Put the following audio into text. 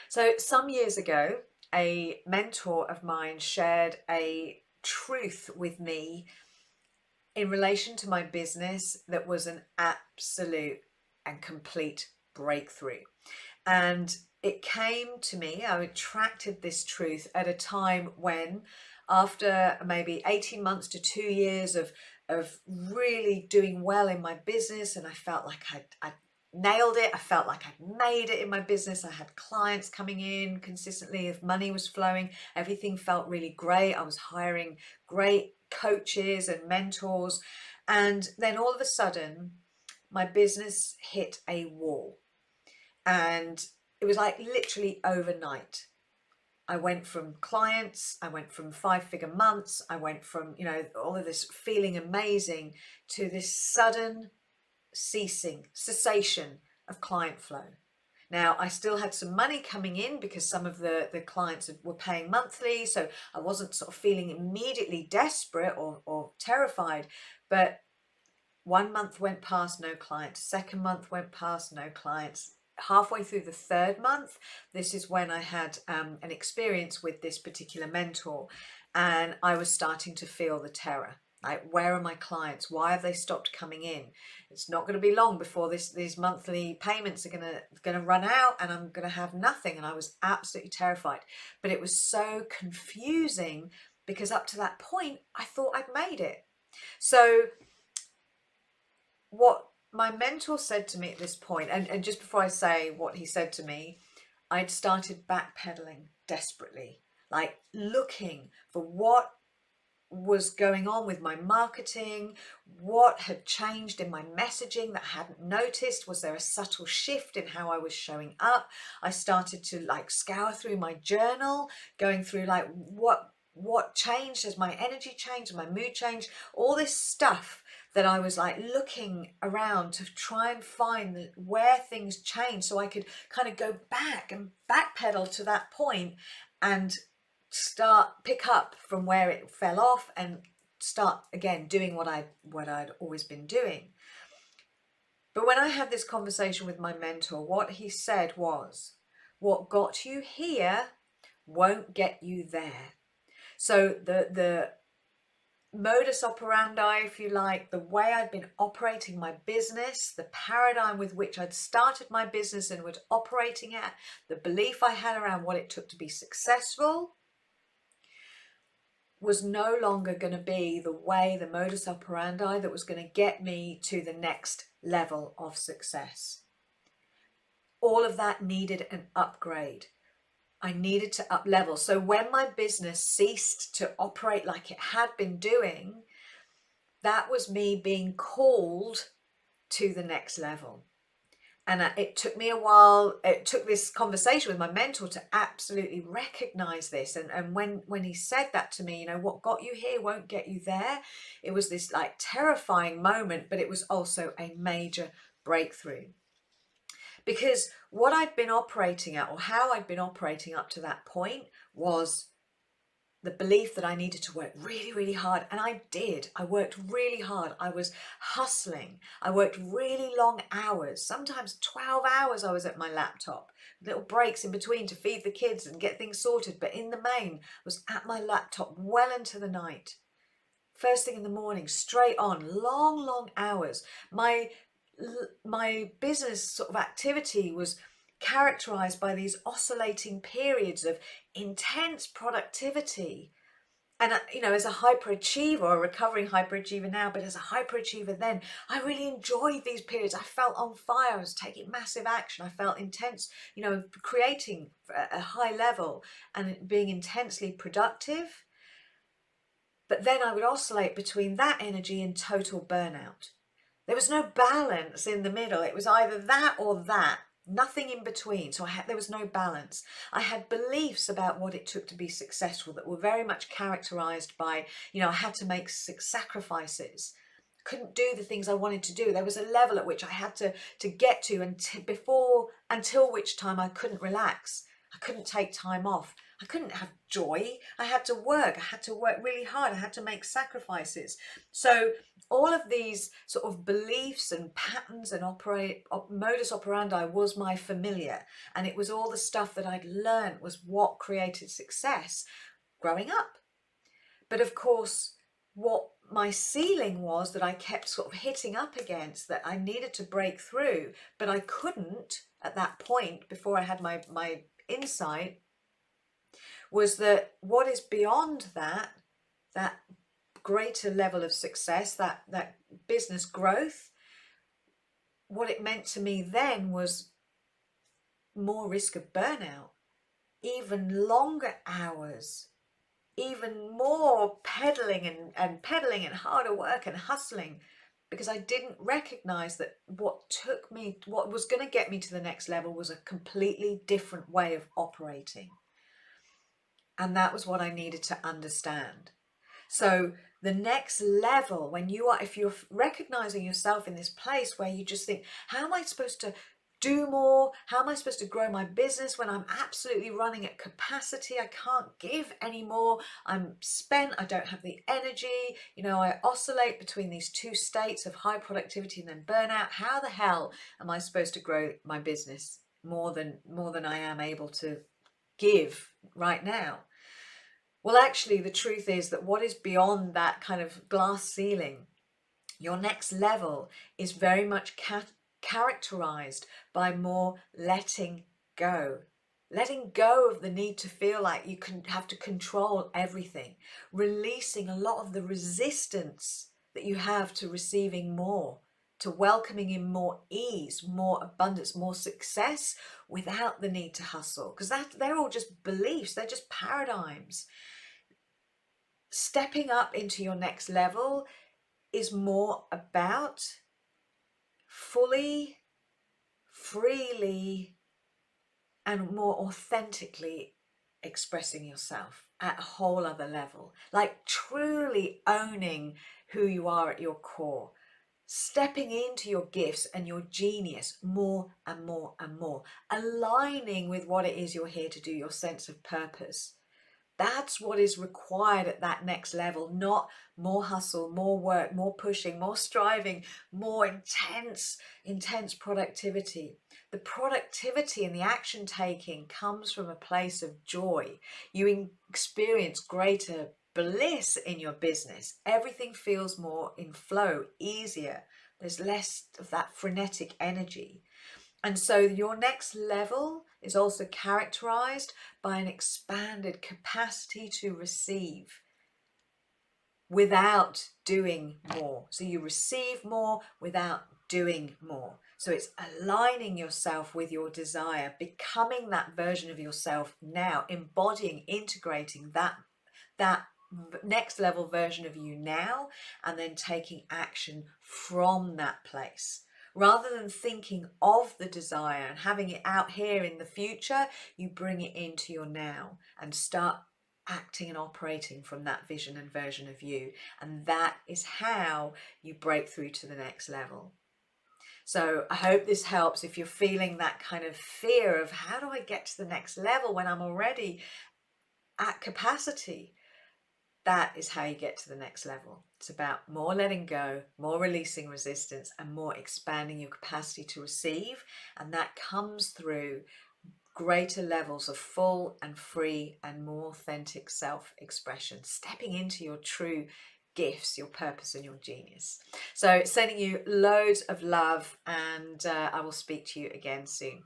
So some years ago, a mentor of mine shared a truth with me in relation to my business that was an absolute and complete breakthrough. And it came to me, I attracted this truth at a time when, after maybe 18 months to 2 years of really doing well in my business, and I felt like I'd nailed it. I felt like I'd made it in my business. I had clients coming in consistently, if money was flowing, everything felt really great. I was hiring great coaches and mentors. And then all of a sudden, my business hit a wall. And it was like literally overnight. I went from clients, I went from 5-figure months, I went from, all of this feeling amazing to this sudden cessation of client flow. Now, I still had some money coming in because some of the clients were paying monthly, so I wasn't sort of feeling immediately desperate or terrified, but 1 month went past, no clients. Second month went past, no clients. Halfway through the third month, this is when I had an experience with this particular mentor, and I was starting to feel the terror. Like, where are my clients? Why have they stopped coming in? It's not going to be long before these monthly payments are gonna run out, and I'm gonna have nothing. And I was absolutely terrified. But it was so confusing because up to that point, I thought I'd made it. So what my mentor said to me at this point, and just before I say what he said to me, I'd started backpedaling desperately, like looking for what was going on with my marketing, what had changed in my messaging that I hadn't noticed. Was there a subtle shift in how I was showing up? I started to scour through my journal, going through what changed. Has my energy changed? Has my mood changed? All this stuff that I was looking around to try and find where things changed, so I could kind of go back and backpedal to that point and pick up from where it fell off and start again doing what I'd always been doing. But when I had this conversation with my mentor, what he said was, what got you here won't get you there. So the modus operandi, if you like, the way I'd been operating my business, the paradigm with which I'd started my business and was operating at, the belief I had around what it took to be successful, was no longer going to be the modus operandi that was going to get me to the next level of success. All of that needed an upgrade. I needed to up level. So when my business ceased to operate like it had been doing, that was me being called to the next level. And it took me a while. It took this conversation with my mentor to absolutely recognize this. And when he said that to me, what got you here won't get you there. It was this terrifying moment, but it was also a major breakthrough. Because what I'd been operating at, or how I'd been operating up to that point, was the belief that I needed to work really, really hard. And I did. I worked really hard. I was hustling. I worked really long hours, sometimes 12 hours I was at my laptop, little breaks in between to feed the kids and get things sorted. But in the main, I was at my laptop well into the night. First thing in the morning, straight on, long, long hours. My business sort of activity was characterized by these oscillating periods of intense productivity. And as a hyperachiever, or a recovering hyperachiever now, but as a hyperachiever then, I really enjoyed these periods. I felt on fire. I was taking massive action. I felt intense, creating at a high level and being intensely productive. But then I would oscillate between that energy and total burnout. There was no balance in the middle. It was either that or that, nothing in between. So there was no balance. I had beliefs about what it took to be successful that were very much characterized by, I had to make sacrifices. Couldn't do the things I wanted to do. There was a level at which I had to get to until which time I couldn't relax. I couldn't take time off. I couldn't have joy. I had to work. I had to work really hard. I had to make sacrifices. So all of these sort of beliefs and patterns and modus operandi was my familiar. And it was all the stuff that I'd learned was what created success growing up. But of course, what my ceiling was that I kept sort of hitting up against, that I needed to break through, but I couldn't at that point before I had my insight, was that what is beyond that greater level of success, that business growth, what it meant to me then was more risk of burnout, even longer hours, even more pedaling and harder work and hustling, because I didn't recognize that what was going to get me to the next level was a completely different way of operating. And that was what I needed to understand. So the next level, if you're recognizing yourself in this place where you just think, how am I supposed to do more? How am I supposed to grow my business when I'm absolutely running at capacity? I can't give anymore. I'm spent. I don't have the energy. I oscillate between these two states of high productivity and then burnout. How the hell am I supposed to grow my business more than I am able to give right now? Well, actually, the truth is that what is beyond that kind of glass ceiling, your next level, is very much characterized by more letting go. Letting go of the need to feel like you have to control everything. Releasing a lot of the resistance that you have to receiving more, to welcoming in more ease, more abundance, more success without the need to hustle. Because they're all just beliefs, they're just paradigms. Stepping up into your next level is more about fully, freely, and more authentically expressing yourself at a whole other level, like truly owning who you are at your core, stepping into your gifts and your genius more and more and more, aligning with what it is you're here to do, your sense of purpose. That's what is required at that next level, not more hustle, more work, more pushing, more striving, more intense productivity. The productivity and the action taking comes from a place of joy. You experience greater bliss in your business. Everything feels more in flow, easier. There's less of that frenetic energy. And so your next level is also characterized by an expanded capacity to receive without doing more. So you receive more without doing more. So it's aligning yourself with your desire, becoming that version of yourself now, embodying, integrating that next level version of you now, and then taking action from that place. Rather than thinking of the desire and having it out here in the future, you bring it into your now and start acting and operating from that vision and version of you. And that is how you break through to the next level. So I hope this helps if you're feeling that kind of fear of how do I get to the next level when I'm already at capacity. That is how you get to the next level. It's about more letting go, more releasing resistance, and more expanding your capacity to receive. And that comes through greater levels of full and free and more authentic self-expression, stepping into your true gifts, your purpose and your genius. So sending you loads of love, and I will speak to you again soon.